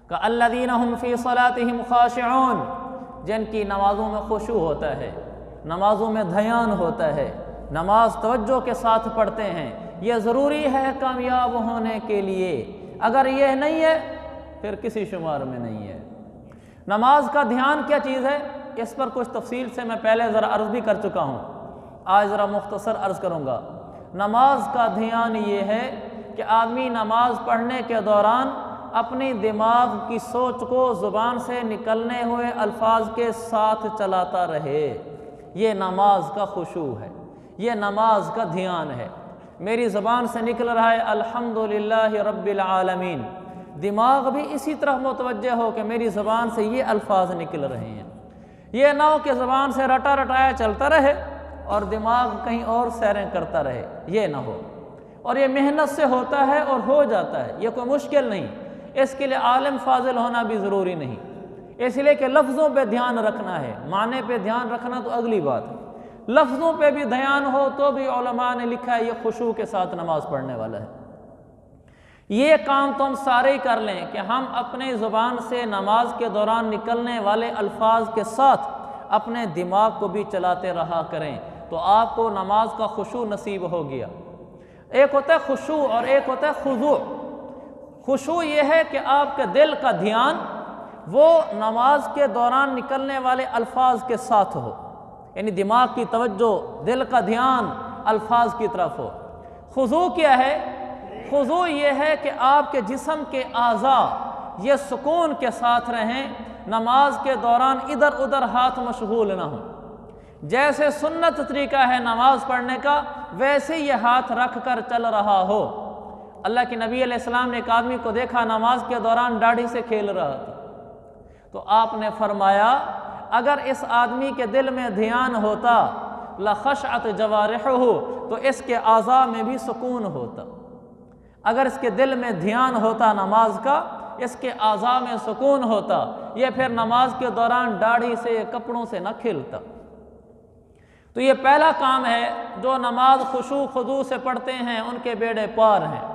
کالذین ھم فی صلاتہم خاشعون، جن کی نمازوں میں خشوع ہوتا ہے، نمازوں میں دھیان ہوتا ہے، نماز توجہ کے ساتھ پڑھتے ہیں۔ یہ ضروری ہے کامیاب ہونے کے لیے، اگر یہ نہیں ہے پھر کسی شمار میں نہیں ہے۔ نماز کا دھیان کیا چیز ہے، اس پر کچھ تفصیل سے میں پہلے ذرا عرض بھی کر چکا ہوں، آج ذرا مختصر عرض کروں گا۔ نماز کا دھیان یہ ہے کہ آدمی نماز پڑھنے کے دوران اپنی دماغ کی سوچ کو زبان سے نکلنے ہوئے الفاظ کے ساتھ چلاتا رہے۔ یہ نماز کا خشوع ہے، یہ نماز کا دھیان ہے۔ میری زبان سے نکل رہا ہے الحمدللہ رب العالمین، دماغ بھی اسی طرح متوجہ ہو کہ میری زبان سے یہ الفاظ نکل رہے ہیں۔ یہ نہ ہو کہ زبان سے رٹا رٹایا چلتا رہے اور دماغ کہیں اور سیریں کرتا رہے، یہ نہ ہو۔ اور یہ محنت سے ہوتا ہے اور ہو جاتا ہے، یہ کوئی مشکل نہیں، اس کے لیے عالم فاضل ہونا بھی ضروری نہیں، اس لیے کہ لفظوں پہ دھیان رکھنا ہے، معنی پہ دھیان رکھنا تو اگلی بات ہے۔ لفظوں پہ بھی دھیان ہو تو بھی علماء نے لکھا ہے یہ خشوع کے ساتھ نماز پڑھنے والا ہے۔ یہ کام تو ہم سارے ہی کر لیں کہ ہم اپنے زبان سے نماز کے دوران نکلنے والے الفاظ کے ساتھ اپنے دماغ کو بھی چلاتے رہا کریں، تو آپ کو نماز کا خشوع نصیب ہو گیا۔ ایک ہوتا ہے خشوع اور ایک ہوتا ہے خضوع۔ خشوع یہ ہے کہ آپ کے دل کا دھیان وہ نماز کے دوران نکلنے والے الفاظ کے ساتھ ہو، یعنی دماغ کی توجہ، دل کا دھیان الفاظ کی طرف ہو۔ خضوع کیا ہے؟ خضوع یہ ہے کہ آپ کے جسم کے اعضاء یہ سکون کے ساتھ رہیں، نماز کے دوران ادھر ادھر ہاتھ مشغول نہ ہوں۔ جیسے سنت طریقہ ہے نماز پڑھنے کا، ویسے یہ ہاتھ رکھ کر چل رہا ہو۔ اللہ کے نبی علیہ السلام نے ایک آدمی کو دیکھا نماز کے دوران داڑھی سے کھیل رہا تھا، تو آپ نے فرمایا اگر اس آدمی کے دل میں دھیان ہوتا لخشعت جوارحہ، تو اس کے اعضاء میں بھی سکون ہوتا۔ اگر اس کے دل میں دھیان ہوتا نماز کا، اس کے اعضاء میں سکون ہوتا، یہ پھر نماز کے دوران داڑھی سے کپڑوں سے نہ کھیلتا۔ تو یہ پہلا کام ہے، جو نماز خشوع خضوع سے پڑھتے ہیں ان کے بیڑے پار ہیں۔